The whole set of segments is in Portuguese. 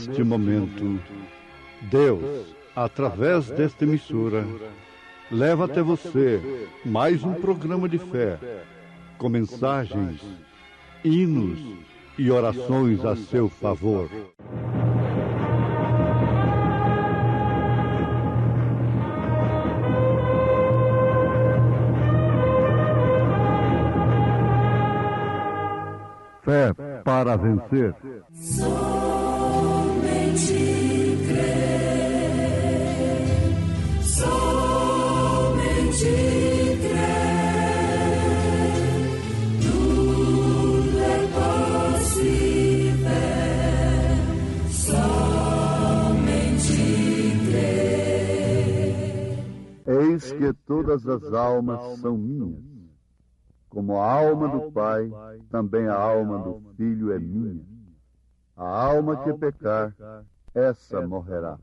neste momento, Deus, através desta emissora, leva até você mais um programa de fé, com mensagens, hinos e orações a seu favor. Fé para vencer. Somente crer, somente crer, tudo é possível, somente crer. Eis que todas as almas são minhas. Como a alma do Pai, também a alma do Filho é minha. A alma que pecar, essa morrerá.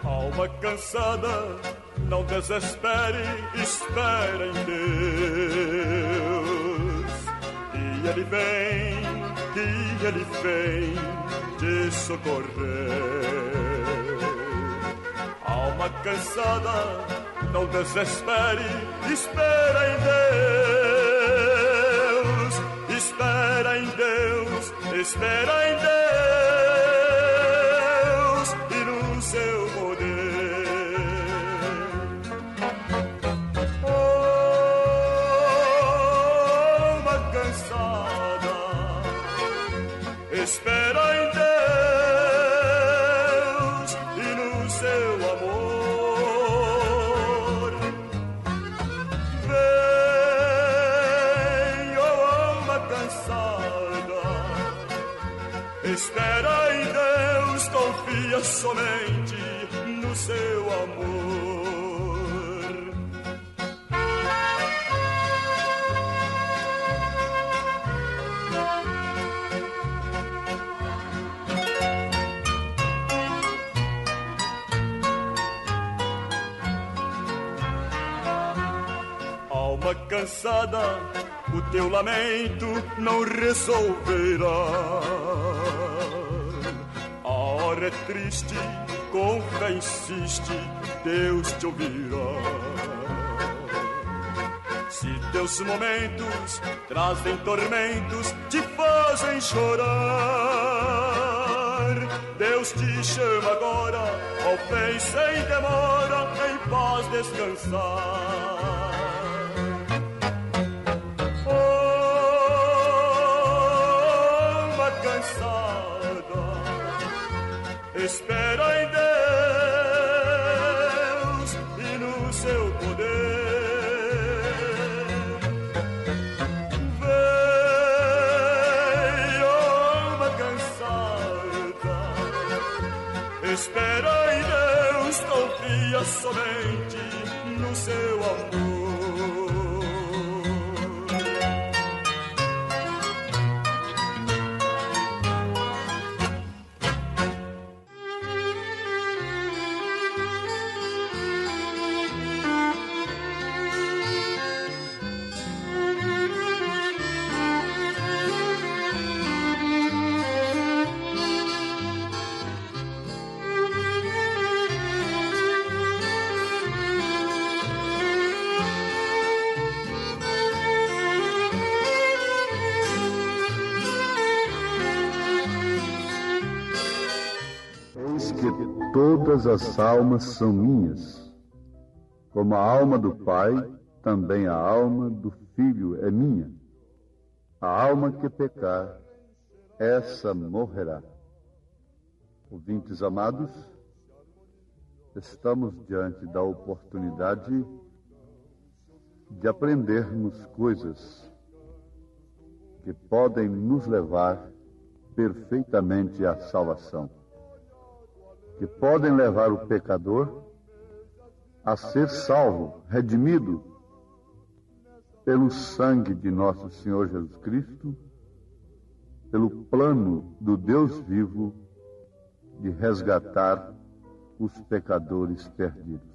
Alma cansada, não desespere, espera em Deus. E Ele vem te socorrer. Alma cansada, não desespere, espera em Deus. Espera em Deus, espera em Deus e no seu poder. Espera em Deus e no seu amor. Vem, oh alma cansada. Espera em Deus, confia somente no seu amor. Alma cansada, o teu lamento não resolverá. A hora é triste, com fé insiste, Deus te ouvirá. Se teus momentos trazem tormentos, te fazem chorar, Deus te chama agora, ó bem sem demora, em paz descansar. Espera em Deus e no seu poder. Vem, alma cansada. Espera em Deus, confia somente no seu amor. Todas as almas são minhas. Como a alma do Pai, também a alma do Filho é minha. A alma que pecar, essa morrerá. Ouvintes amados, estamos diante da oportunidade de aprendermos coisas que podem nos levar perfeitamente à salvação, que podem levar o pecador a ser salvo, redimido pelo sangue de nosso Senhor Jesus Cristo, pelo plano do Deus vivo de resgatar os pecadores perdidos.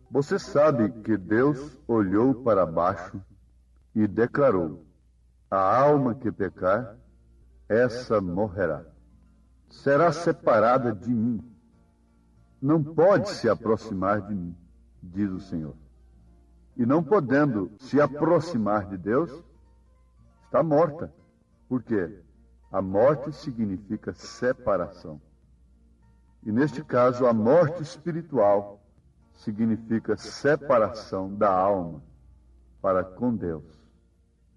Você sabe que Deus olhou para baixo e declarou: a alma que pecar, essa morrerá. Será separada de mim. Não pode se aproximar de mim, diz o Senhor. E não podendo se aproximar de Deus, está morta. Por quê? A morte significa separação. E neste caso, a morte espiritual significa separação da alma para com Deus.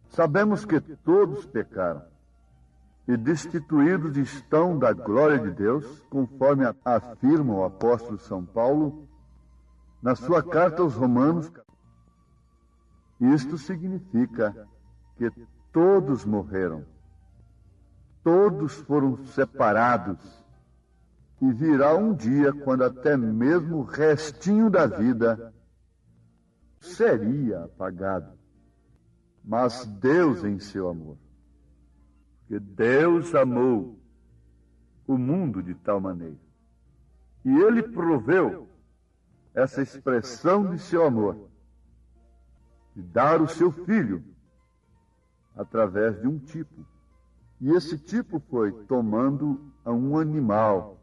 Sabemos que todos pecaram e destituídos estão da glória de Deus, conforme afirma o apóstolo São Paulo na sua carta aos Romanos. Isto significa que todos morreram, todos foram separados, e virá um dia quando até mesmo o restinho da vida seria apagado. Mas Deus, em seu amor, porque Deus amou o mundo de tal maneira, e Ele proveu essa expressão de seu amor, de dar o seu Filho através de um tipo. E esse tipo foi tomando a um animal,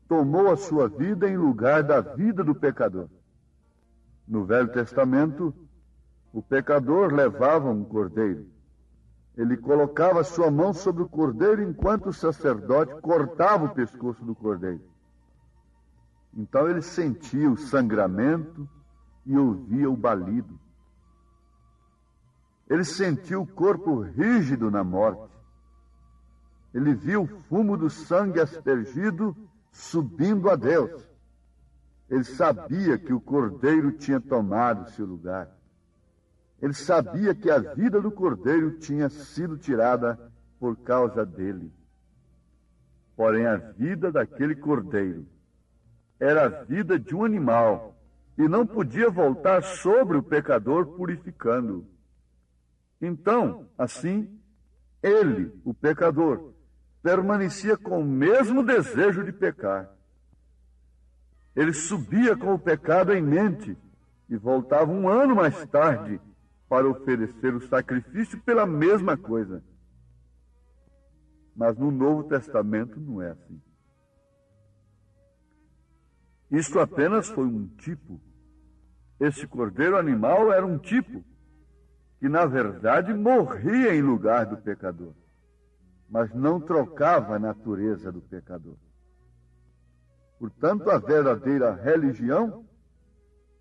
tomou a sua vida em lugar da vida do pecador. No Velho Testamento, o pecador levava um cordeiro. Ele colocava sua mão sobre o cordeiro enquanto o sacerdote cortava o pescoço do cordeiro. Então ele sentia o sangramento e ouvia o balido. Ele sentiu o corpo rígido na morte. Ele viu o fumo do sangue aspergido subindo a Deus. Ele sabia que o cordeiro tinha tomado seu lugar. Ele sabia que a vida do cordeiro tinha sido tirada por causa dele. Porém, a vida daquele cordeiro era a vida de um animal e não podia voltar sobre o pecador purificando-o. Então, assim, ele, o pecador, permanecia com o mesmo desejo de pecar. Ele subia com o pecado em mente e voltava um ano mais tarde para oferecer o sacrifício pela mesma coisa. Mas no Novo Testamento não é assim. Isto apenas foi um tipo. Esse cordeiro animal era um tipo que, na verdade, morria em lugar do pecador, mas não trocava a natureza do pecador. Portanto, a verdadeira religião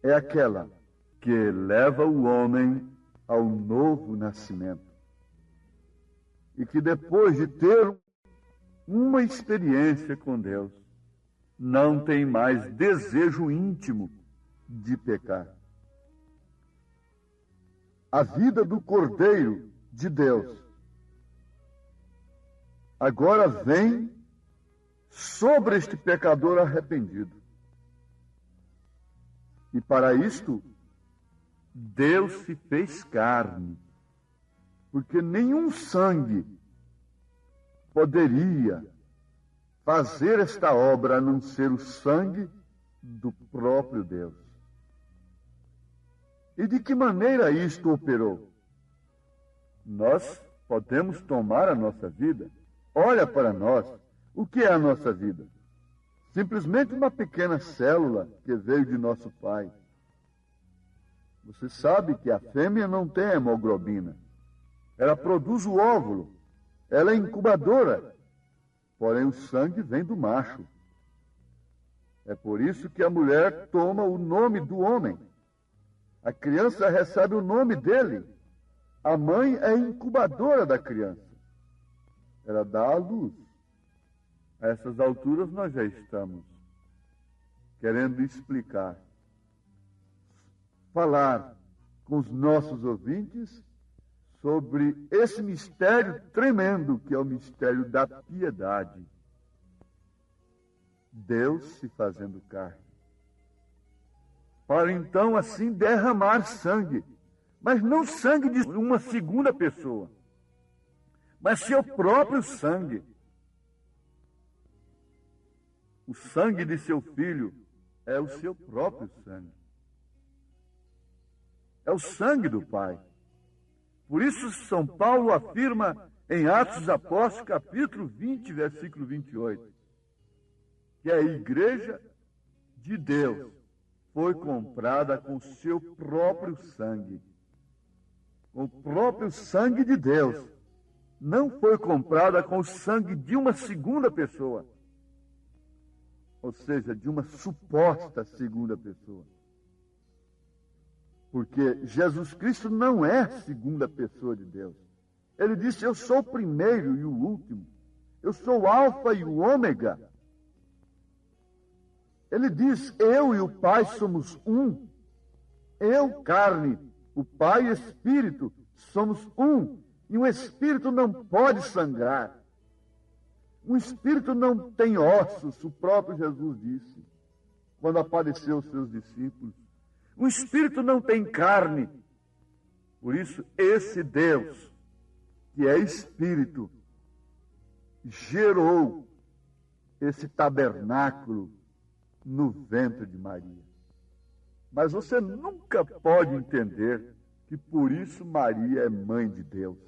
é aquela que leva o homem ao novo nascimento. E que depois de ter uma experiência com Deus, não tem mais desejo íntimo de pecar. A vida do Cordeiro de Deus agora vem sobre este pecador arrependido. E para isto, Deus se fez carne, porque nenhum sangue poderia fazer esta obra a não ser o sangue do próprio Deus. E de que maneira isto operou? Nós podemos tomar a nossa vida. Olha para nós. O que é a nossa vida? Simplesmente uma pequena célula que veio de nosso pai. Você sabe que a fêmea não tem hemoglobina. Ela produz o óvulo. Ela é incubadora. Porém, o sangue vem do macho. É por isso que a mulher toma o nome do homem. A criança recebe o nome dele. A mãe é incubadora da criança. Ela dá a luz. A essas alturas nós já estamos querendo explicar, falar com os nossos ouvintes sobre esse mistério tremendo que é o mistério da piedade. Deus se fazendo carne, para então assim derramar sangue, mas não sangue de uma segunda pessoa, mas seu próprio sangue. O sangue de seu filho é o seu próprio sangue. É o sangue do Pai. Por isso, São Paulo afirma em Atos dos Apóstolos, capítulo 20, versículo 28, que a igreja de Deus foi comprada com o seu próprio sangue. Com o próprio sangue de Deus. Não foi comprada com o sangue de uma segunda pessoa. Ou seja, de uma suposta segunda pessoa. Porque Jesus Cristo não é a segunda pessoa de Deus. Ele disse, eu sou o primeiro e o último. Eu sou o alfa e o ômega. Ele diz, eu e o Pai somos um. Eu, carne, o Pai, espírito, somos um. E um espírito não pode sangrar. Um espírito não tem ossos, o próprio Jesus disse, quando apareceu aos seus discípulos. Um espírito não tem carne. Por isso, esse Deus, que é espírito, gerou esse tabernáculo no ventre de Maria. Mas você nunca pode entender que por isso Maria é mãe de Deus.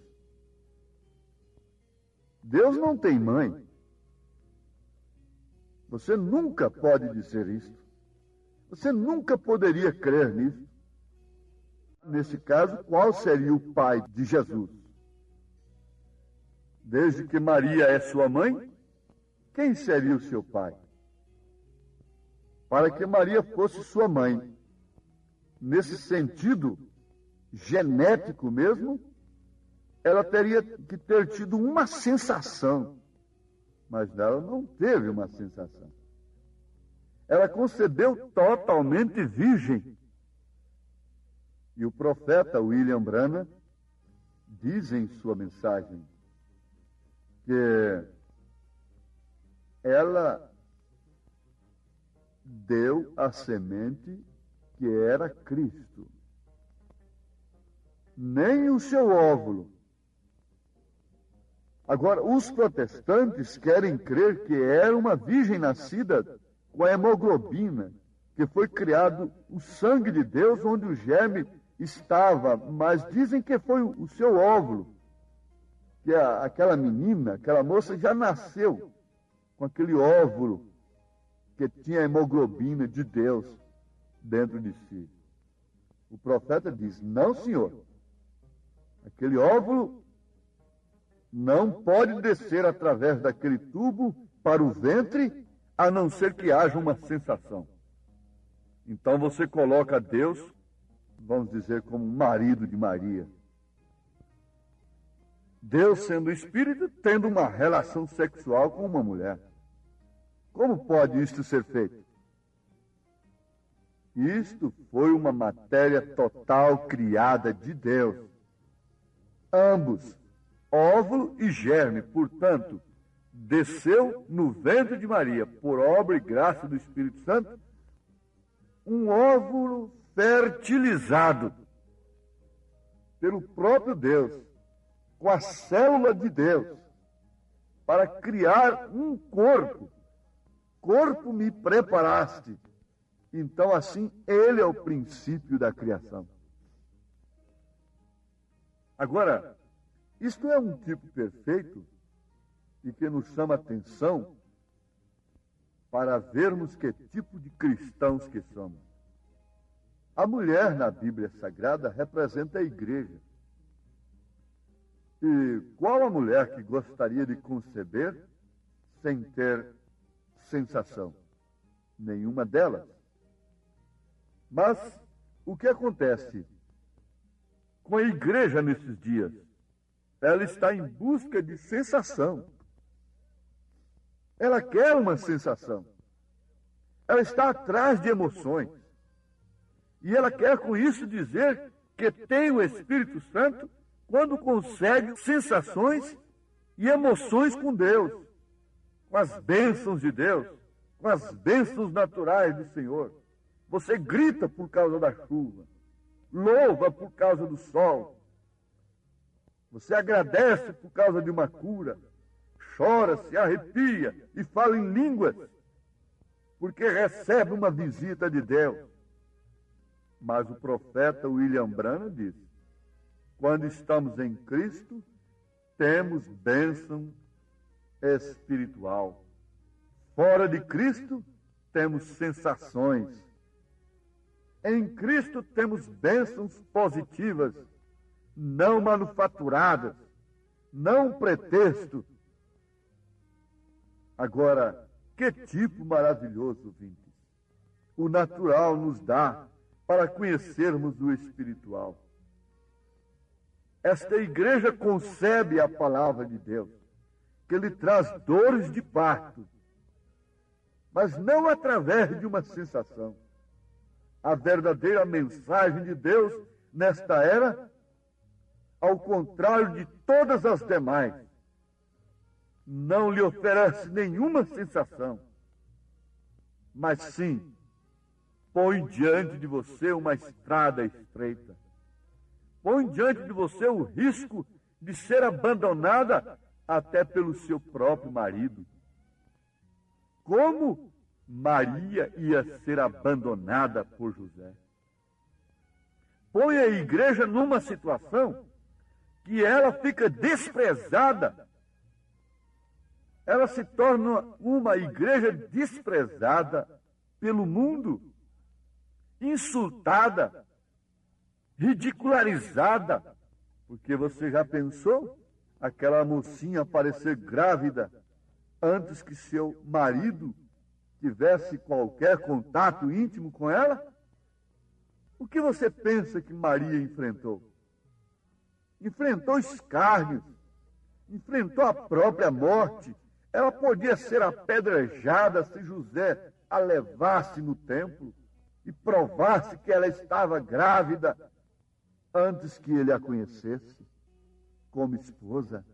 Deus não tem mãe. Você nunca pode dizer isso. Você nunca poderia crer nisso. Nesse caso, qual seria o pai de Jesus? Desde que Maria é sua mãe, quem seria o seu pai? Para que Maria fosse sua mãe, nesse sentido genético mesmo, ela teria que ter tido uma sensação, mas ela não teve uma sensação. Ela concebeu totalmente virgem. E o profeta William Branham diz em sua mensagem que ela deu a semente que era Cristo. Nem o seu óvulo. Agora, os protestantes querem crer que era uma virgem nascida com a hemoglobina, que foi criado o sangue de Deus onde o germe estava, mas dizem que foi o seu óvulo, que aquela menina, aquela moça já nasceu com aquele óvulo que tinha a hemoglobina de Deus dentro de si. O profeta diz, não, senhor, aquele óvulo não pode descer através daquele tubo para o ventre, a não ser que haja uma sensação. Então você coloca Deus, vamos dizer, como marido de Maria. Deus, sendo espírito, tendo uma relação sexual com uma mulher. Como pode isto ser feito? Isto foi uma matéria total criada de Deus. Ambos, óvulo e germe, portanto, desceu no ventre de Maria, por obra e graça do Espírito Santo, um óvulo fertilizado pelo próprio Deus, com a célula de Deus, para criar um corpo. Corpo me preparaste. Então, assim, ele é o princípio da criação. Agora, isto é um tipo perfeito e que nos chama a atenção para vermos que tipo de cristãos que somos. A mulher na Bíblia Sagrada representa a igreja. E qual a mulher que gostaria de conceber sem ter sensação? Nenhuma delas. Mas o que acontece com a igreja nesses dias? Ela está em busca de sensação. Ela quer uma sensação. Ela está atrás de emoções. E ela quer com isso dizer que tem o Espírito Santo quando consegue sensações e emoções com Deus, com as bênçãos de Deus, com as bênçãos naturais do Senhor. Você grita por causa da chuva, louva por causa do sol. Você agradece por causa de uma cura, chora, se arrepia e fala em línguas. porque recebe uma visita de Deus. Mas o profeta William Branham disse: quando estamos em Cristo, temos bênção espiritual. Fora de Cristo, temos sensações. Em Cristo temos bênçãos positivas, não manufaturadas, não pretexto. Agora, que tipo maravilhoso, ouvintes, o natural nos dá para conhecermos o espiritual. Esta igreja concebe a palavra de Deus, que lhe traz dores de parto, mas não através de uma sensação. A verdadeira mensagem de Deus nesta era, ao contrário de todas as demais, não lhe oferece nenhuma sensação, mas sim põe diante de você uma estrada estreita. Põe diante de você o risco de ser abandonada até pelo seu próprio marido. Como Maria ia ser abandonada por José? Põe a igreja numa situação que ela fica desprezada. Ela se torna uma igreja desprezada pelo mundo, insultada, ridicularizada. Porque você já pensou aquela mocinha aparecer grávida antes que seu marido tivesse qualquer contato íntimo com ela? O que você pensa que Maria enfrentou? Enfrentou escárnios, enfrentou a própria morte. Ela podia ser apedrejada se José a levasse no templo e provasse que ela estava grávida antes que ele a conhecesse como esposa.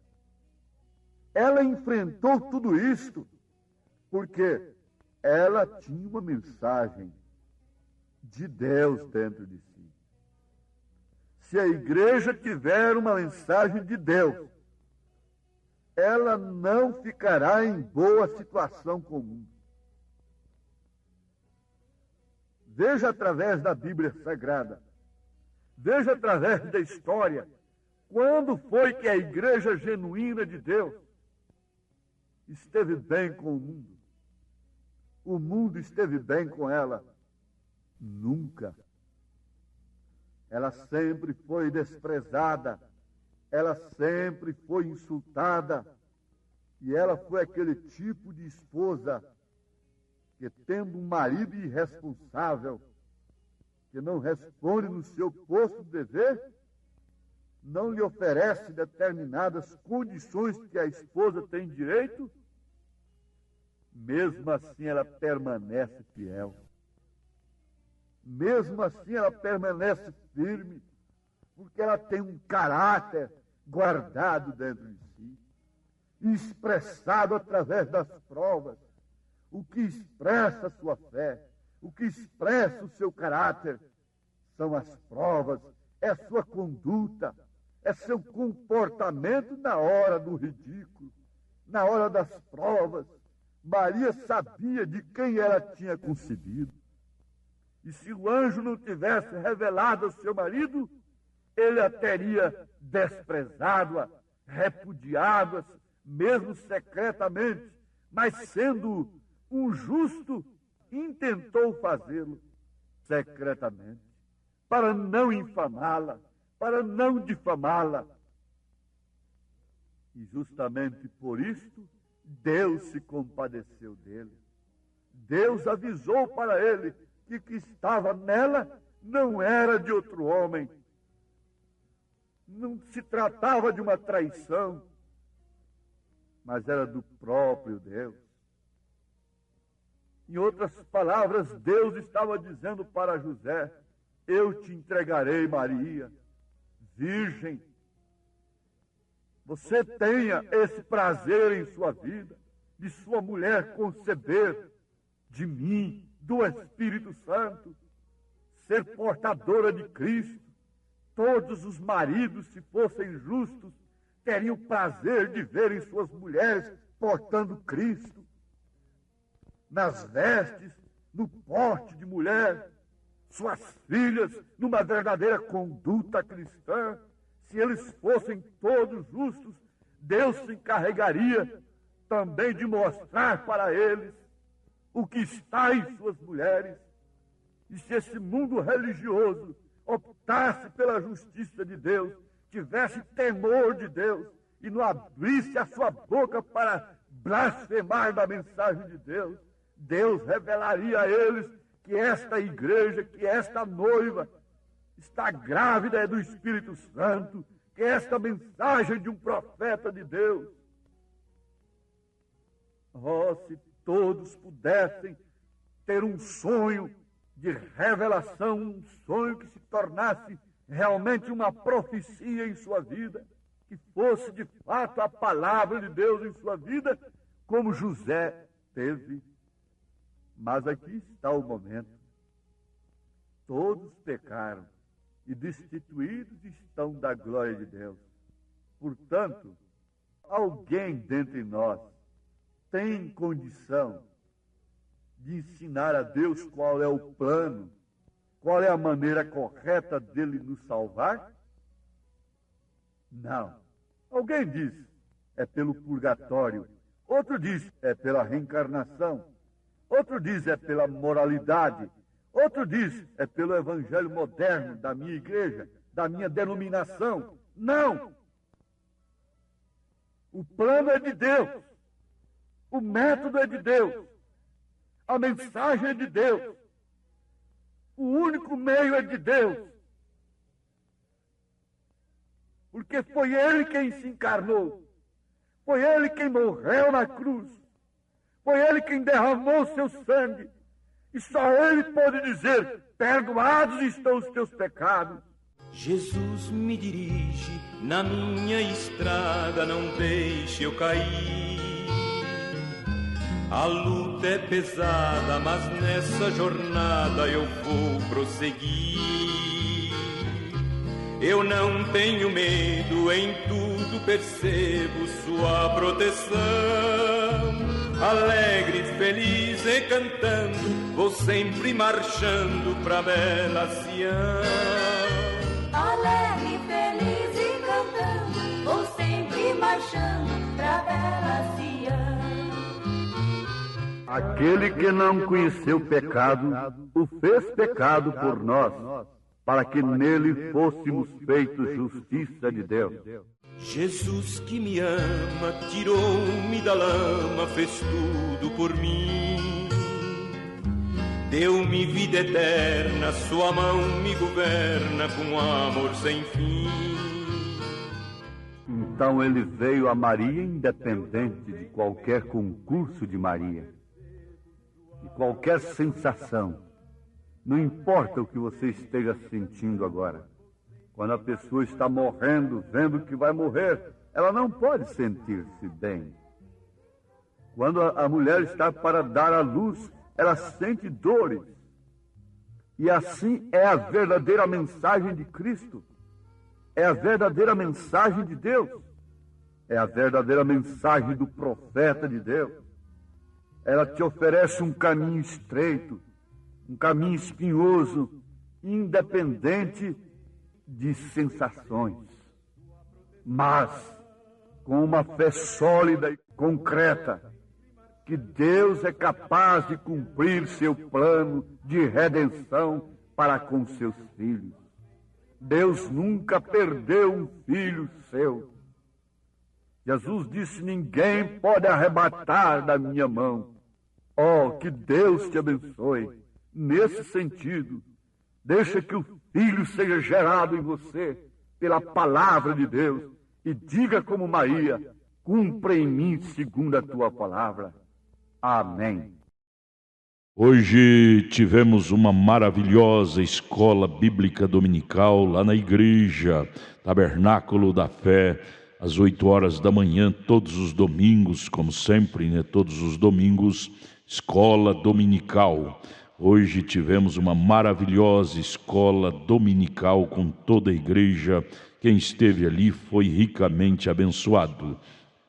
Ela enfrentou tudo isto porque ela tinha uma mensagem de Deus dentro de si. Se a igreja tiver uma mensagem de Deus, ela não ficará em boa situação comum. Veja através da Bíblia Sagrada, veja através da história, quando foi que a igreja genuína de Deus esteve bem com o mundo. O mundo esteve bem com ela? Nunca. Ela sempre foi desprezada, ela sempre foi insultada, e ela foi aquele tipo de esposa que, tendo um marido irresponsável, que não responde no seu posto de dever, não lhe oferece determinadas condições que a esposa tem direito, mesmo assim ela permanece fiel. Mesmo assim ela permanece firme, porque ela tem um caráter guardado dentro de si, expressado através das provas. O que expressa a sua fé, o que expressa o seu caráter, são as provas, é a sua conduta, é seu comportamento na hora do ridículo, na hora das provas. Maria sabia de quem ela tinha concebido. E se o anjo não tivesse revelado ao seu marido, ele a teria desprezado-a, repudiado-a, mesmo secretamente, mas sendo um justo, intentou fazê-lo secretamente, para não infamá-la, para não difamá-la. E justamente por isto, Deus se compadeceu dele. Deus avisou para ele que o que estava nela não era de outro homem. Não se tratava de uma traição, mas era do próprio Deus. Em outras palavras, Deus estava dizendo para José: eu te entregarei Maria, virgem. Você tenha esse prazer em sua vida, de sua mulher conceber de mim, do Espírito Santo, ser portadora de Cristo. Todos os maridos, se fossem justos, teriam prazer de verem suas mulheres portando Cristo. nas vestes, no porte de mulher, suas filhas numa verdadeira conduta cristã. Se eles fossem todos justos, Deus se encarregaria também de mostrar para eles o que está em suas mulheres. E se esse mundo religioso optasse pela justiça de Deus, tivesse temor de Deus e não abrisse a sua boca para blasfemar da mensagem de Deus, Deus revelaria a eles que esta igreja, que esta noiva está grávida do Espírito Santo, que esta mensagem de um profeta de Deus. Oh, se todos pudessem ter um sonho de revelação, um sonho que se tornasse realmente uma profecia em sua vida, que fosse de fato a palavra de Deus em sua vida, como José teve. Mas aqui está o momento. Todos pecaram e destituídos estão da glória de Deus. Portanto, alguém dentre nós tem condição de ensinar a Deus qual é o plano, qual é a maneira correta dele nos salvar? Não. Alguém diz, é pelo purgatório. Outro diz, é pela reencarnação. Outro diz, é pela moralidade. Outro diz, é pelo evangelho moderno da minha igreja, da minha denominação. Não! O plano é de Deus. O método é de Deus. A mensagem é de Deus. O único meio é de Deus. Porque foi Ele quem se encarnou. Foi Ele quem morreu na cruz. Foi Ele quem derramou seu sangue. E só Ele pode dizer, perdoados estão os teus pecados. Jesus me dirige na minha estrada, não deixe eu cair. A luta é pesada, mas nessa jornada eu vou prosseguir. Eu não tenho medo, em tudo percebo sua proteção. Alegre, feliz e cantando, vou sempre marchando pra bela Sião. Alegre, feliz e cantando, vou sempre marchando pra bela Sião. Aquele que não conheceu pecado, o fez pecado por nós, para que nele fôssemos feitos justiça de Deus. Jesus que me ama, tirou-me da lama, fez tudo por mim. Deu-me vida eterna, sua mão me governa com amor sem fim. Então ele veio a Maria independente de qualquer concurso de Maria, de qualquer sensação. Não importa o que você esteja sentindo agora. Quando a pessoa está morrendo, vendo que vai morrer, ela não pode sentir-se bem. Quando a mulher está para dar à luz, ela sente dores. E assim é a verdadeira mensagem de Cristo. É a verdadeira mensagem de Deus. É a verdadeira mensagem do profeta de Deus. Ela te oferece um caminho estreito, um caminho espinhoso, independente de sensações, mas com uma fé sólida e concreta, que Deus é capaz de cumprir seu plano de redenção para com seus filhos. Deus nunca perdeu um filho seu. Jesus disse, ninguém pode arrebatar da minha mão. Oh, que Deus te abençoe. Nesse sentido, deixa que o Filho seja gerado em você pela palavra de Deus e diga como Maria, cumpra em mim segundo a tua palavra. Amém. Hoje tivemos uma maravilhosa escola bíblica dominical lá na igreja, Tabernáculo da Fé, às 8 horas da manhã, todos os domingos, como sempre, né? Todos os domingos, escola dominical. Hoje tivemos uma maravilhosa escola dominical com toda a igreja. Quem esteve ali foi ricamente abençoado.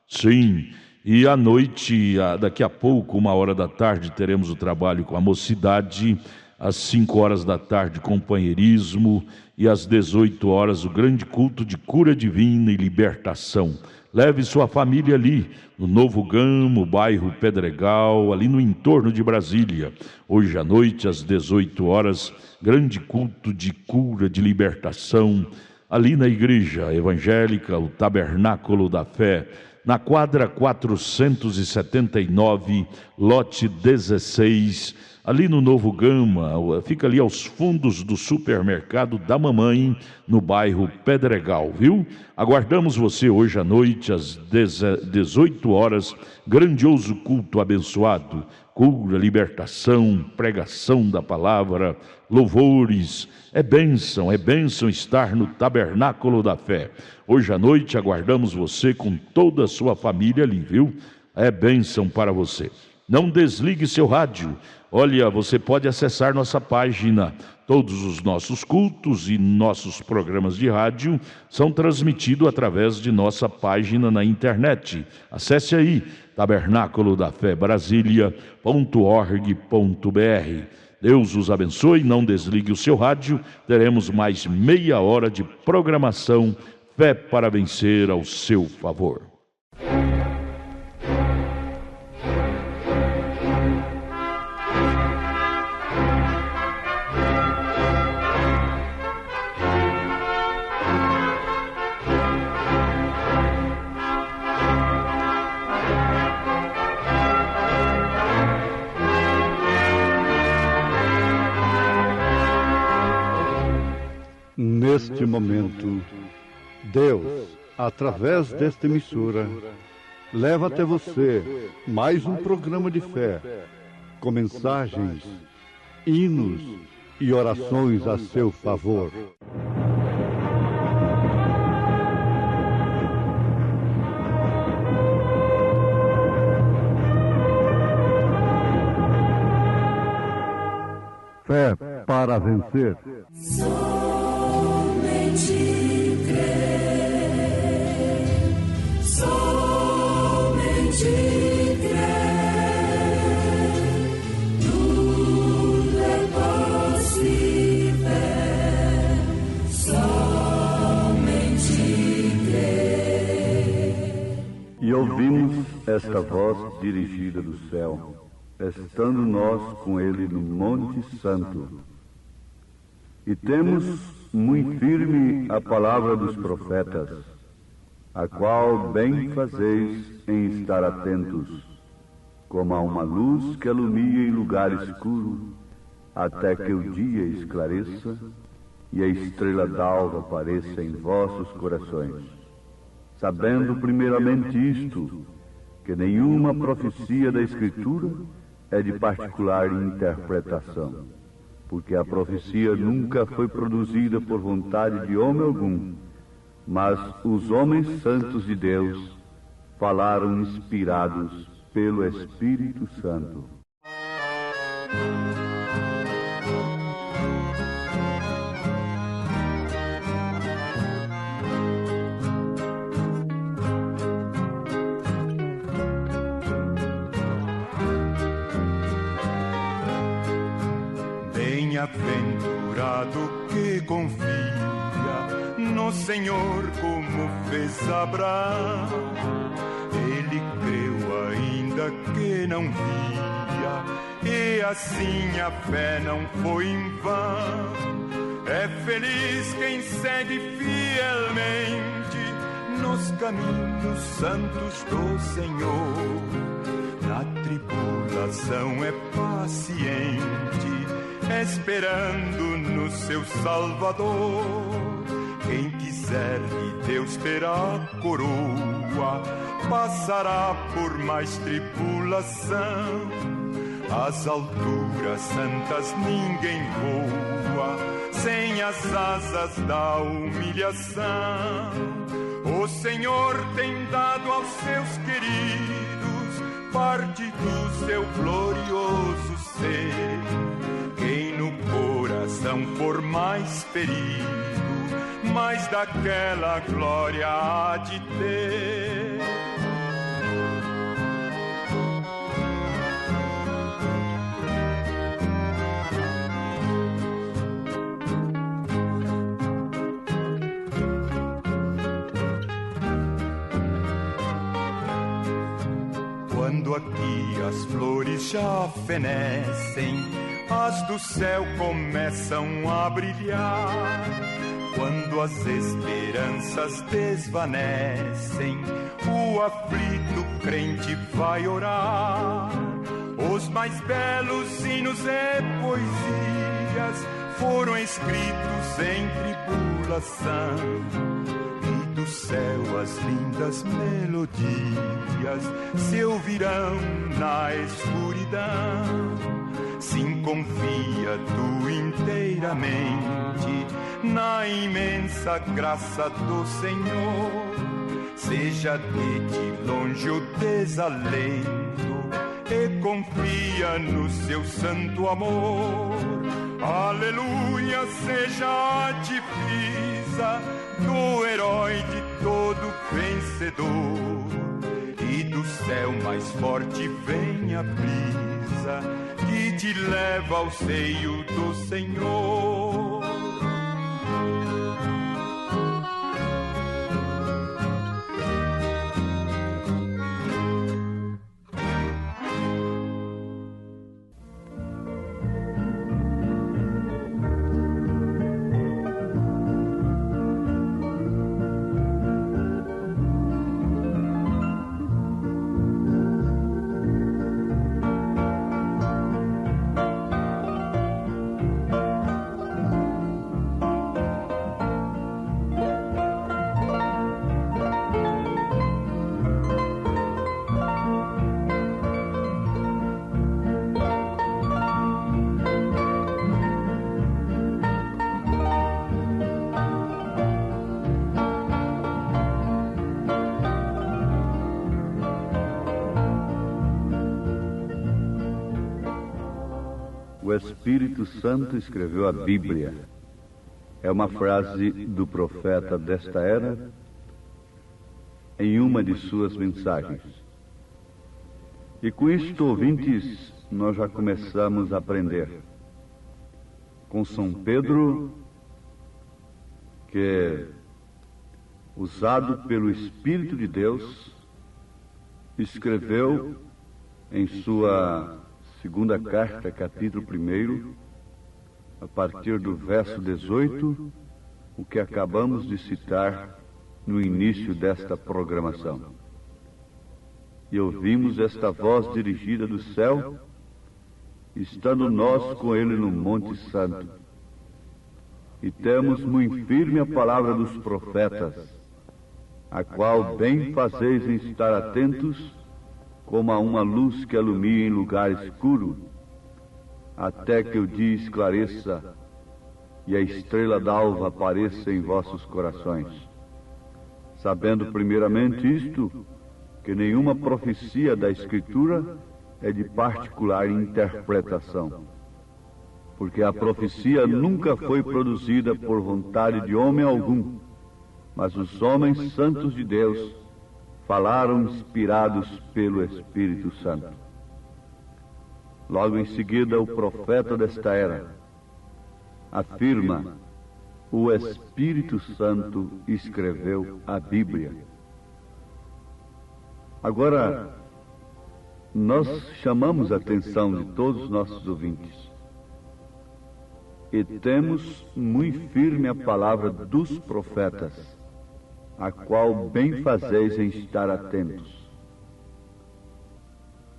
Sim, E à noite, daqui a pouco, 13h, teremos o trabalho com a mocidade. Às 17h, companheirismo. E às 18h, o grande culto de cura divina e libertação. Leve sua família ali, no Novo Gamo, bairro Pedregal, ali no entorno de Brasília. Hoje à noite, às 18h, grande culto de cura, de libertação, ali na Igreja Evangélica, o Tabernáculo da Fé, na quadra 479, lote 16, ali no Novo Gama, fica ali aos fundos do supermercado da mamãe, no bairro Pedregal, viu? Aguardamos você hoje à noite, às 18h, grandioso culto abençoado, cura, libertação, pregação da palavra, louvores. É bênção estar no Tabernáculo da Fé. Hoje à noite aguardamos você com toda a sua família ali, viu? É bênção para você. Não desligue seu rádio. Olha, você pode acessar nossa página. Todos os nossos cultos e nossos programas de rádio são transmitidos através de nossa página na internet. Acesse aí, tabernaculodafebrasilia.org.br. Deus os abençoe, não desligue o seu rádio. Teremos mais meia hora de programação. Fé para vencer ao seu favor. Neste momento, Deus, através desta emissora, leva até você mais um programa de fé, com mensagens, hinos e orações a seu favor. Fé para vencer. Somente crer, tudo é possível. Somente crer. E ouvimos esta voz dirigida do céu, estando nós com ele no Monte Santo. E temos muito firme a palavra dos profetas, a qual bem fazeis em estar atentos, como a uma luz que alumia em lugar escuro, até que o dia esclareça e a estrela d'alva apareça em vossos corações. Sabendo primeiramente isto, que nenhuma profecia da Escritura é de particular interpretação, porque a profecia nunca foi produzida por vontade de homem algum, mas os homens santos de Deus falaram inspirados pelo Espírito Santo. Bem-aventurado que confia no Senhor como fez Abraão. Ele creu ainda que não via, e assim a fé não foi em vão. É feliz quem segue fielmente nos caminhos santos do Senhor. Na tribulação é paciente, esperando no seu Salvador. Quem quiser de Deus terá coroa, passará por mais tribulação. Às alturas santas ninguém voa, sem as asas da humilhação. O Senhor tem dado aos seus queridos parte do seu glorioso ser. Quem no coração for mais ferido, mais daquela glória há de ter. Quando aqui as flores já fenecem, as do céu começam a brilhar. Quando as esperanças desvanecem, o aflito crente vai orar. Os mais belos hinos e poesias foram escritos em tribulação. E do céu as lindas melodias se ouvirão na escuridão. Sim, confia tu inteiramente na imensa graça do Senhor. Seja de ti longe o desalento e confia no seu santo amor. Aleluia, seja a divisa do herói de todo vencedor. E do céu mais forte vem a brisa que te leva ao seio do Senhor. O Espírito Santo escreveu a Bíblia. É uma frase do profeta desta era em uma de suas mensagens. E com isto, ouvintes, nós já começamos a aprender. Com São Pedro, que, usado pelo Espírito de Deus, escreveu em sua segunda carta, capítulo 1, a partir do verso 18, o que acabamos de citar no início desta programação. E ouvimos esta voz dirigida do céu, estando nós com ele no Monte Santo. E temos muito firme a palavra dos profetas, a qual bem fazeis em estar atentos, como a uma luz que alumia em lugar escuro, até que o dia esclareça e a estrela d'alva apareça em vossos corações. Sabendo primeiramente isto, que nenhuma profecia da Escritura é de particular interpretação, porque a profecia nunca foi produzida por vontade de homem algum, mas os homens santos de Deus falaram inspirados pelo Espírito Santo. Logo em seguida, o profeta desta era afirma: o Espírito Santo escreveu a Bíblia. Agora, nós chamamos a atenção de todos os nossos ouvintes e temos muito firme a palavra dos profetas, a qual bem fazeis em estar atentos.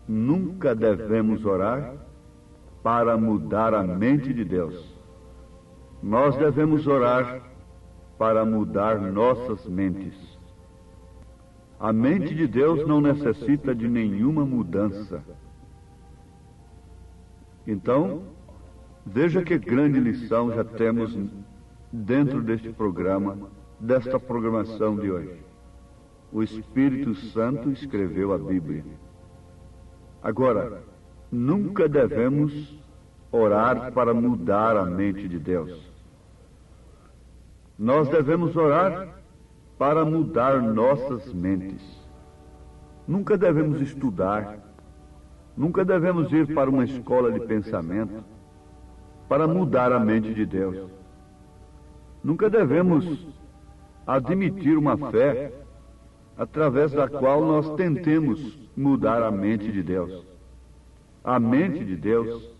Nunca devemos orar para mudar a mente de Deus. Nós devemos orar para mudar nossas mentes. A mente de Deus não necessita de nenhuma mudança. Então, veja que grande lição já temos dentro deste programa, desta programação de hoje. O Espírito Santo escreveu a Bíblia. Agora, nunca devemos orar para mudar a mente de Deus. Nós devemos orar para mudar nossas mentes. Nunca devemos estudar, nunca devemos ir para uma escola de pensamento para mudar a mente de Deus. Nunca devemos admitir uma fé através da qual nós tentemos mudar a mente de Deus. A mente de Deus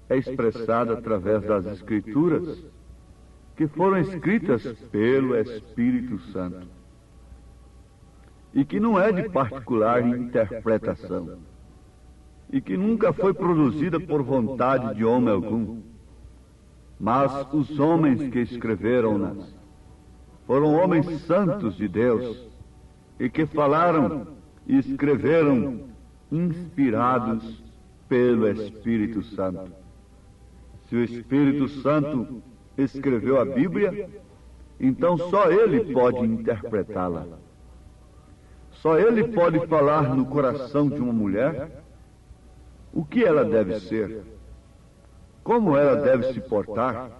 é expressada através das Escrituras, que foram escritas pelo Espírito Santo, e que não é de particular interpretação, e que nunca foi produzida por vontade de homem algum, mas os homens que escreveram-nas foram homens santos de Deus, e que falaram e escreveram inspirados pelo Espírito Santo. Se o Espírito Santo escreveu a Bíblia, então só Ele pode interpretá-la. Só Ele pode falar no coração de uma mulher o que ela deve ser, como ela deve se portar,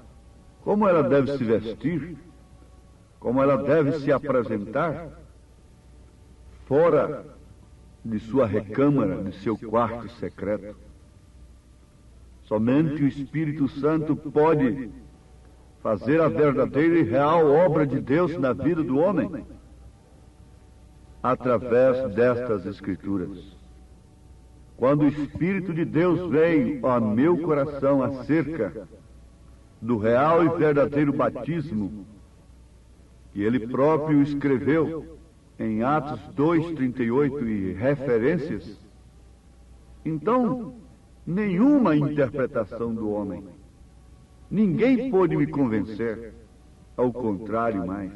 como ela deve se vestir, como ela deve se apresentar fora de sua recâmara, de seu quarto secreto. Somente o Espírito Santo pode fazer a verdadeira e real obra de Deus na vida do homem, através destas Escrituras. Quando o Espírito de Deus veio ao meu coração acerca do real e verdadeiro batismo, que Ele próprio escreveu em Atos 2:38 e referências, então nenhuma interpretação do homem, ninguém pôde me convencer, ao contrário mais,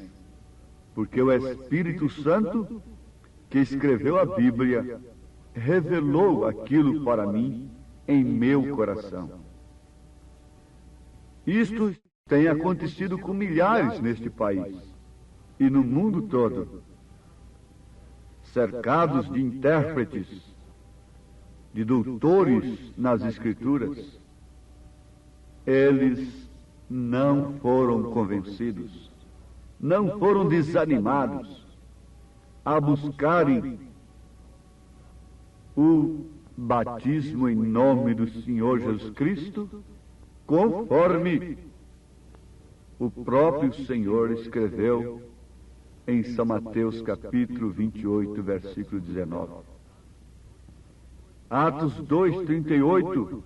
porque o Espírito Santo, que escreveu a Bíblia, revelou aquilo para mim em meu coração. Isto tem acontecido com milhares neste país e no mundo todo, cercados de intérpretes, de doutores nas Escrituras. Eles não foram convencidos, não foram desanimados a buscarem o batismo em nome do Senhor Jesus Cristo, conforme o próprio Senhor escreveu em São Mateus capítulo 28, versículo 19. Atos 2:38,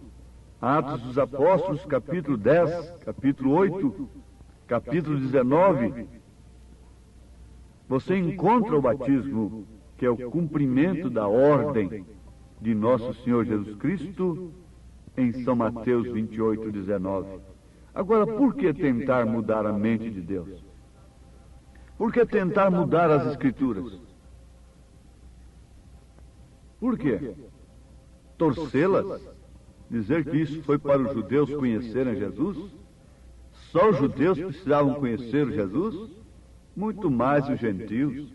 Atos dos Apóstolos, capítulo 10, capítulo 8, capítulo 19, você encontra o batismo, que é o cumprimento da ordem de nosso Senhor Jesus Cristo, em São Mateus 28, 19. Agora, por que tentar mudar a mente de Deus? Por que tentar mudar as Escrituras? Por quê? Torcê-las? Dizer que isso foi para os judeus conhecerem Jesus? Só os judeus precisavam conhecer Jesus? Muito mais os gentios.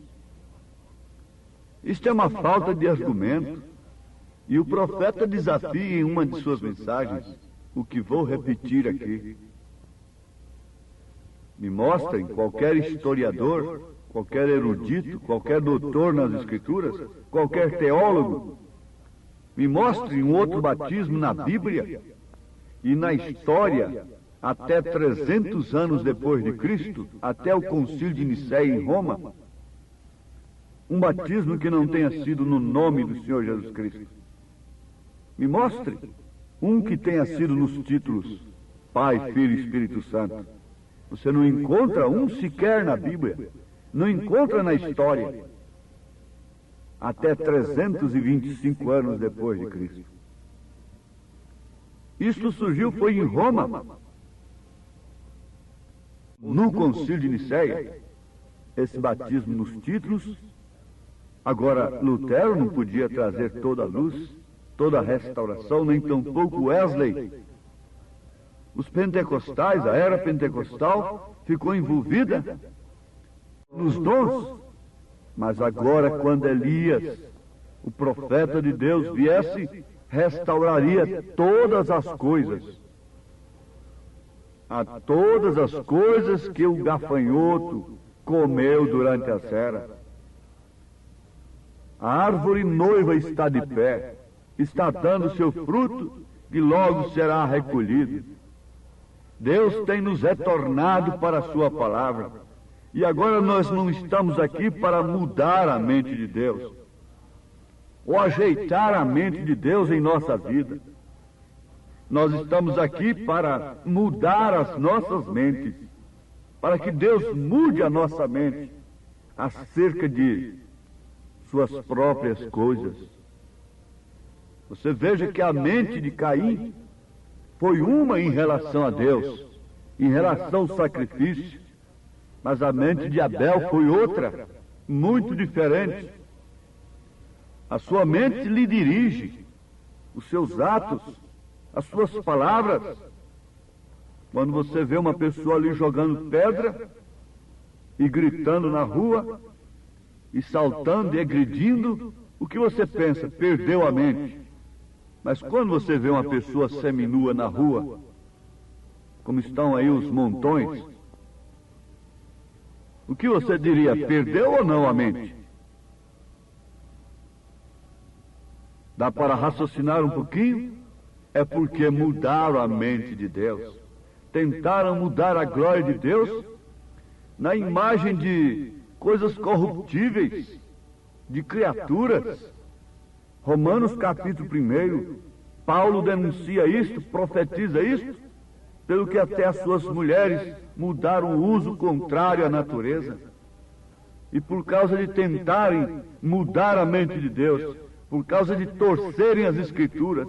Isto é uma falta de argumento. E o profeta desafia em uma de suas mensagens o que vou repetir aqui. Me mostrem qualquer historiador, qualquer erudito, qualquer doutor nas Escrituras, qualquer teólogo, me mostrem um outro batismo na Bíblia e na história, até 300 anos depois de Cristo, até o Concílio de Nicéia em Roma, um batismo que não tenha sido no nome do Senhor Jesus Cristo. Me mostre um que tenha sido nos títulos Pai, Filho e Espírito Santo. Você não encontra um sequer na Bíblia, não encontra na história, até 325 anos depois de Cristo. Isto surgiu foi em Roma, no Concílio de Nicéia, esse batismo nos títulos. Agora, Lutero não podia trazer toda a luz, toda a restauração, nem tampouco Wesley. Os pentecostais, a era pentecostal, ficou envolvida nos dons. Mas agora, quando Elias, o profeta de Deus, viesse, restauraria todas as coisas. A todas as coisas que o gafanhoto comeu durante a sera. A árvore noiva está de pé, está dando seu fruto, que logo será recolhido. Deus tem nos retornado para a sua palavra. E agora nós não estamos aqui para mudar a mente de Deus, ou ajeitar a mente de Deus em nossa vida. Nós estamos aqui para mudar as nossas mentes, para que Deus mude a nossa mente acerca de suas próprias coisas. Você veja que a mente de Caim foi uma em relação a Deus, em relação ao sacrifício, mas a mente de Abel foi outra, muito diferente. A sua mente lhe dirige, os seus atos, as suas palavras. Quando você vê uma pessoa ali jogando pedra e gritando na rua, e saltando e agredindo, o que você pensa? Perdeu a mente. Mas quando você vê uma pessoa seminua na rua, como estão aí os montões, o que você diria? Perdeu ou não a mente? Dá para raciocinar um pouquinho? É porque mudaram a mente de Deus. Tentaram mudar a glória de Deus na imagem de coisas corruptíveis, de criaturas. Romanos capítulo 1, Paulo denuncia isto, profetiza isto, pelo que até as suas mulheres mudaram o uso contrário à natureza. E por causa de tentarem mudar a mente de Deus, por causa de torcerem as Escrituras,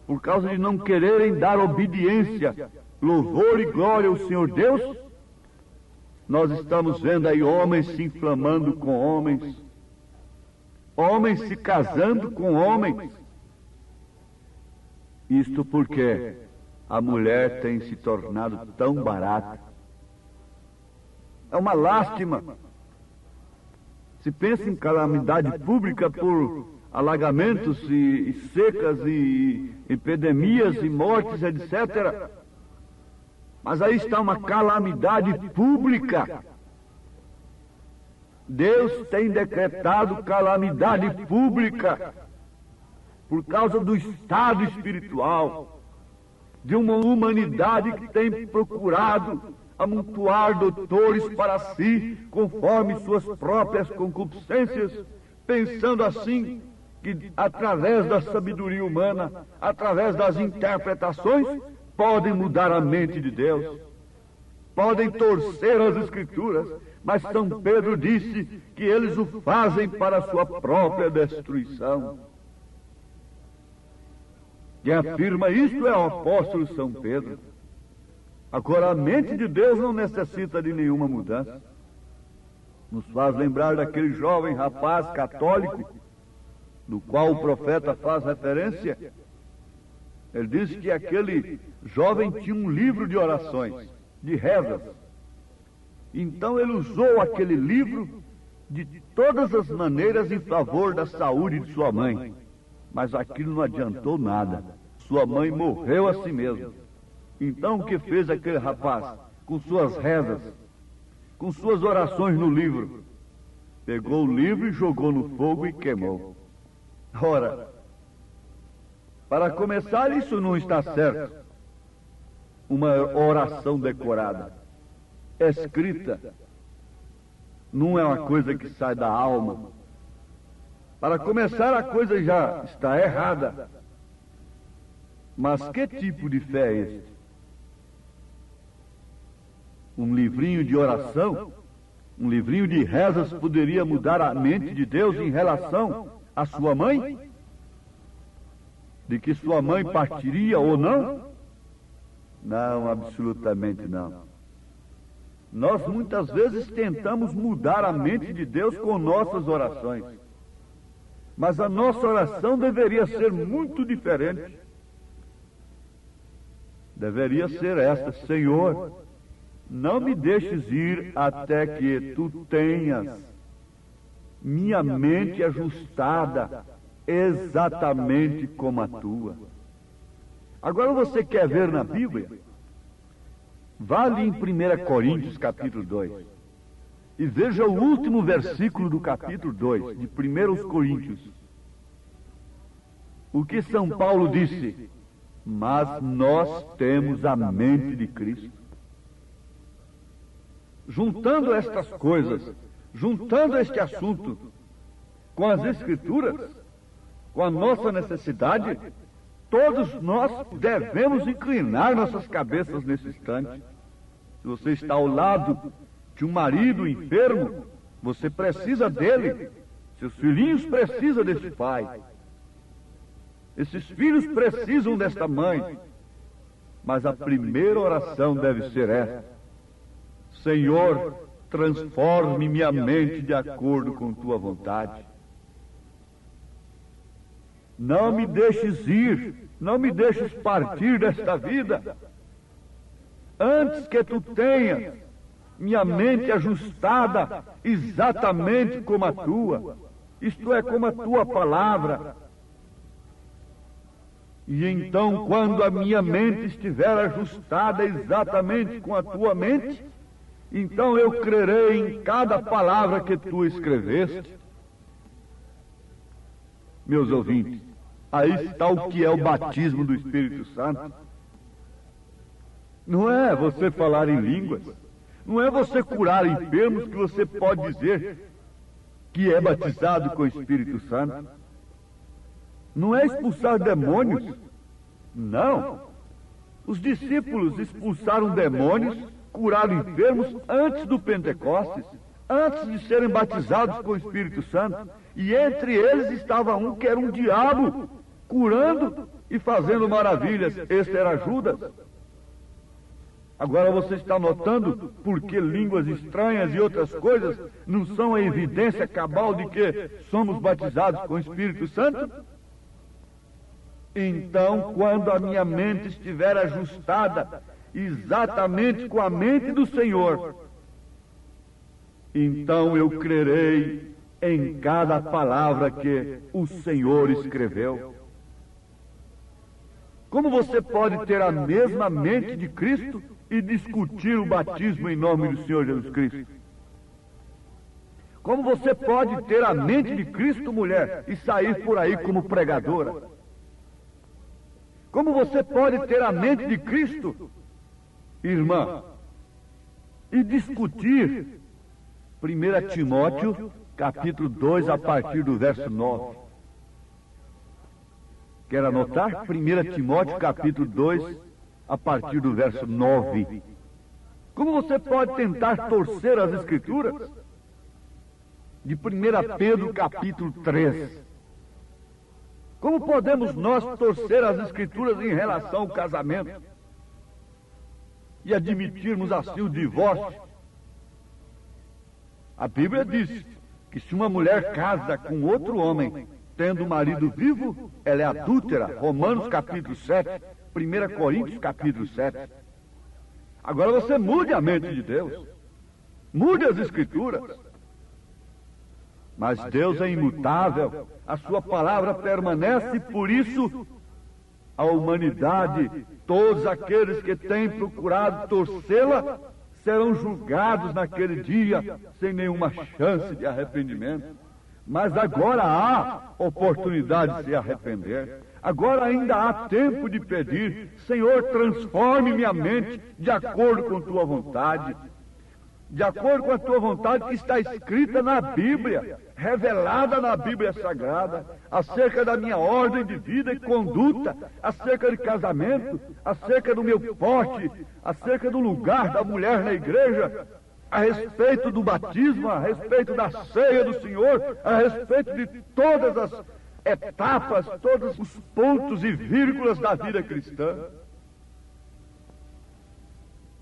por causa de não quererem dar obediência, louvor e glória ao Senhor Deus, nós estamos vendo aí homens se inflamando com homens, homens se casando com homens. Isto porque a mulher tem se tornado tão barata. É uma lástima. Se pensa em calamidade pública por alagamentos e secas e epidemias e mortes, etc. Mas aí está uma calamidade pública. Deus tem decretado calamidade pública por causa do estado espiritual de uma humanidade que tem procurado amontoar doutores para si, conforme suas próprias concupiscências, pensando assim que através da sabedoria humana, através das interpretações, podem mudar a mente de Deus, podem torcer as Escrituras, mas São Pedro disse que eles o fazem para a sua própria destruição. Quem afirma isto é o apóstolo São Pedro. Agora, a mente de Deus não necessita de nenhuma mudança. Nos faz lembrar daquele jovem rapaz católico, do qual o profeta faz referência. Ele diz que aquele jovem tinha um livro de orações, de rezas. Então ele usou aquele livro de todas as maneiras em favor da saúde de sua mãe. Mas aquilo não adiantou nada. Sua mãe morreu a si mesma. Então o que fez aquele rapaz? Com suas rezas, com suas orações no livro, pegou o livro e jogou no fogo e queimou. Ora, para começar, isso não está certo. Uma oração decorada, escrita, não é uma coisa que sai da alma. Para começar, a coisa já está errada. Mas que tipo de fé é este? Um livrinho de oração, um livrinho de rezas poderia mudar a mente de Deus em relação à sua mãe? De que sua mãe partiria ou não? Não, absolutamente não. Nós muitas vezes tentamos mudar a mente de Deus com nossas orações. Mas a nossa oração deveria ser muito diferente. Deveria ser esta: Senhor, não me deixes ir até que tu tenhas minha mente ajustada exatamente como a tua. Agora você quer ver na Bíblia? Vá ali em 1 Coríntios capítulo 2 e veja o último versículo do capítulo 2 de 1 Coríntios. O que São Paulo disse? Mas nós temos a mente de Cristo. juntando estas coisas, juntando este assunto com as Escrituras, com a nossa necessidade, todos nós devemos inclinar nossas cabeças nesse instante. Se você está ao lado de um marido enfermo, você precisa dele. Seus filhinhos precisam desse pai. Esses filhos precisam desta mãe. Mas a primeira oração deve ser esta: Senhor, transforme minha mente de acordo com tua vontade. Não me deixes ir, não me deixes partir desta vida, antes que tu tenhas minha mente ajustada exatamente como a tua, isto é, como a tua palavra. E então, quando a minha mente estiver ajustada exatamente com a tua mente, então eu crerei em cada palavra que tu escreveste. Meus ouvintes, aí está o que é o batismo do Espírito Santo. Não é você falar em línguas, não é você curar enfermos que você pode dizer que é batizado com o Espírito Santo. Não é expulsar demônios, não. Os discípulos expulsaram demônios, curaram enfermos antes do Pentecostes, antes de serem batizados com o Espírito Santo. E entre eles estava um que era um diabo, curando e fazendo maravilhas. Este era Judas. Agora você está notando porque línguas estranhas e outras coisas não são a evidência cabal de que somos batizados com o Espírito Santo? Então, quando a minha mente estiver ajustada exatamente com a mente do Senhor, então eu crerei em cada palavra que o Senhor escreveu. Como você pode ter a mesma mente de Cristo e discutir o batismo em nome do Senhor Jesus Cristo? Como você pode ter a mente de Cristo, mulher, e sair por aí como pregadora? Como você pode ter a mente de Cristo, irmã, e discutir 1 Timóteo, capítulo 2, a partir do verso 9? Quer anotar? 1 Timóteo, capítulo 2, a partir do verso 9. Como você pode tentar torcer as Escrituras? De 1 Pedro, capítulo 3. Como podemos nós torcer as Escrituras em relação ao casamento e admitirmos assim o divórcio? A Bíblia diz que se uma mulher casa com outro homem, tendo o marido vivo, ela é adúltera. Romanos capítulo 7, 1 Coríntios capítulo 7. Agora você mude a mente de Deus, mude as Escrituras. Mas Deus é imutável, a sua palavra permanece, por isso a humanidade, todos aqueles que têm procurado torcê-la, serão julgados naquele dia sem nenhuma chance de arrependimento. Mas agora há oportunidade de se arrepender. Agora ainda há tempo de pedir: Senhor, transforme minha mente de acordo com tua vontade. De acordo com a tua vontade que está escrita na Bíblia, revelada na Bíblia Sagrada, acerca da minha ordem de vida e conduta, acerca de casamento, acerca do meu porte, acerca do lugar da mulher na igreja, a respeito do batismo, a respeito da ceia do Senhor, a respeito de todas as etapas, todos os pontos e vírgulas da vida cristã.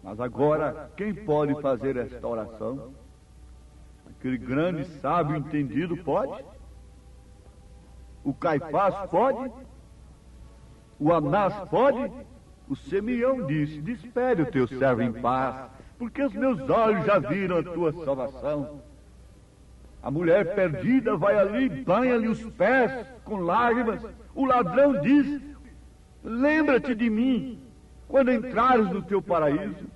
Mas agora, quem pode fazer esta oração? Aquele grande sábio entendido pode? O Caifás pode? O Anás pode? O Simeão disse: despede o teu servo em paz, porque os meus olhos já viram a tua salvação. A mulher perdida vai ali, banha-lhe os pés com lágrimas. O ladrão diz: lembra-te de mim quando entrares no teu paraíso.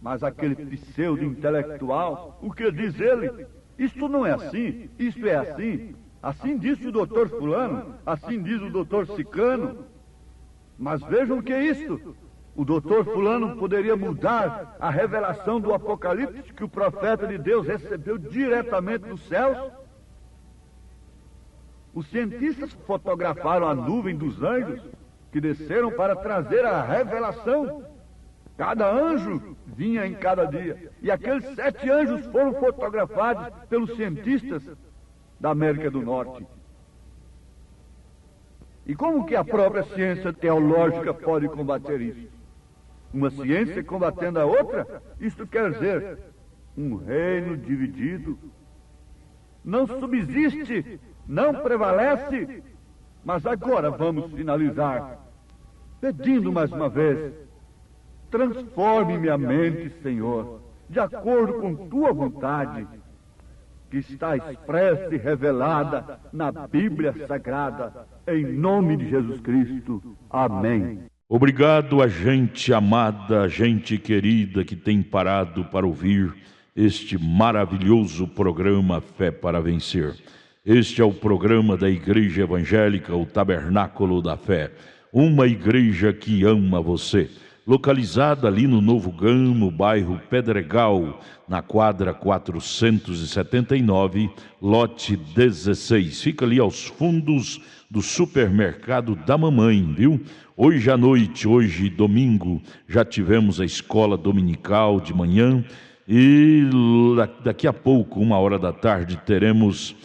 Mas aquele pseudo-intelectual, o que diz ele? Isto não é assim, isto é assim. Assim disse o doutor fulano, assim diz o doutor ciclano. Mas vejam o que é isto. O doutor fulano poderia mudar a revelação do Apocalipse que o profeta de Deus recebeu diretamente dos céus? Os cientistas fotografaram a nuvem dos anjos que desceram para trazer a revelação. Cada anjo vinha em cada dia. E aqueles 7 anjos foram fotografados pelos cientistas da América do Norte. E como que a própria ciência teológica pode combater isso? Uma ciência combatendo a outra? Isto quer dizer, um reino dividido. Não subsiste, não prevalece. Mas agora vamos finalizar, pedindo mais uma vez, transforme minha mente, Senhor, de acordo com tua vontade, que está expressa e revelada na Bíblia Sagrada, em nome de Jesus Cristo. Amém. Obrigado a gente amada, gente querida que tem parado para ouvir este maravilhoso programa Fé para Vencer. Este é o programa da Igreja Evangélica, o Tabernáculo da Fé, uma igreja que ama você, localizada ali no Novo Gamo, bairro Pedregal, na quadra 479, lote 16. Fica ali aos fundos do supermercado da mamãe, viu? Hoje à noite, hoje domingo, já tivemos a escola dominical de manhã e daqui a pouco, 1h da tarde, teremos,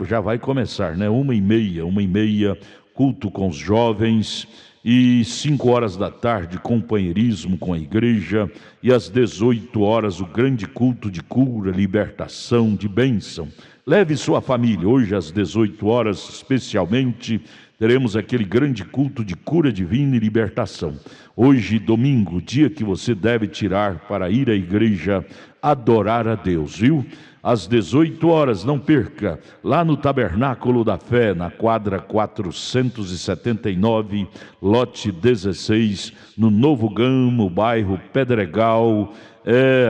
já vai começar, né? 1h30, culto com os jovens, e 5h da tarde, companheirismo com a igreja, e às 18h o grande culto de cura, libertação, de bênção. Leve sua família, hoje às 18h especialmente, teremos aquele grande culto de cura divina e libertação. Hoje, domingo, dia que você deve tirar para ir à igreja adorar a Deus, viu? Às 18h, não perca, lá no Tabernáculo da Fé, na quadra 479, lote 16, no Novo Gamo, bairro Pedregal,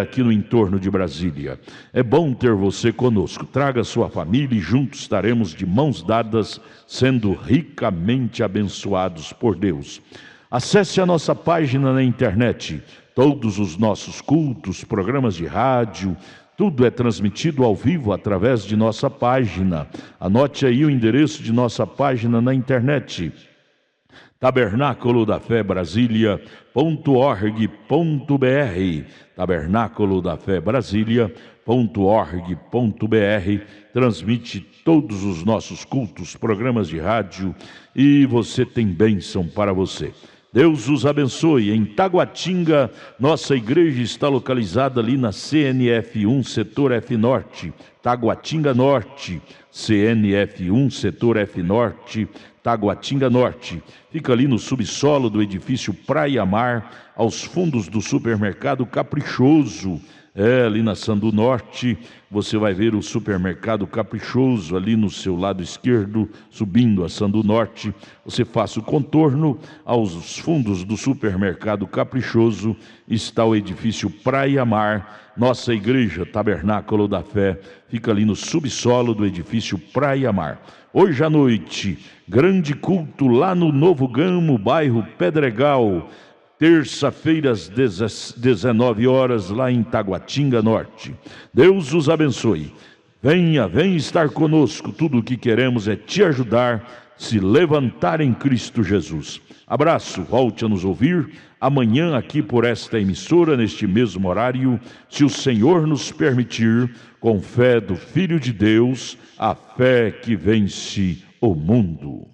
aqui no entorno de Brasília. É bom ter você conosco. Traga sua família e juntos estaremos de mãos dadas, sendo ricamente abençoados por Deus. Acesse a nossa página na internet. Todos os nossos cultos, programas de rádio, tudo é transmitido ao vivo através de nossa página. Anote aí o endereço de nossa página na internet: Tabernáculo da Fé Brasília.org.br, Tabernáculo da Fé Brasília.org.br. Transmite todos os nossos cultos, programas de rádio, e você tem bênção para você. Deus os abençoe. Em Taguatinga, nossa igreja está localizada ali na CNF1, setor F Norte, Taguatinga Norte, CNF1, setor F Norte, Taguatinga Norte. Fica ali no subsolo do edifício Praia Mar, aos fundos do supermercado Caprichoso. Ali na Sandu Norte, você vai ver o supermercado Caprichoso ali no seu lado esquerdo, subindo a Sandu Norte. Você faça o contorno, aos fundos do supermercado Caprichoso está o edifício Praia Mar. Nossa igreja Tabernáculo da Fé fica ali no subsolo do edifício Praia Mar. Hoje à noite, grande culto lá no Novo Gamo, bairro Pedregal. Terça-feira às 19h, lá em Taguatinga Norte. Deus os abençoe. Venha estar conosco. Tudo o que queremos é te ajudar, se levantar em Cristo Jesus. Abraço, volte a nos ouvir amanhã aqui por esta emissora, neste mesmo horário, se o Senhor nos permitir, com fé do Filho de Deus, a fé que vence o mundo.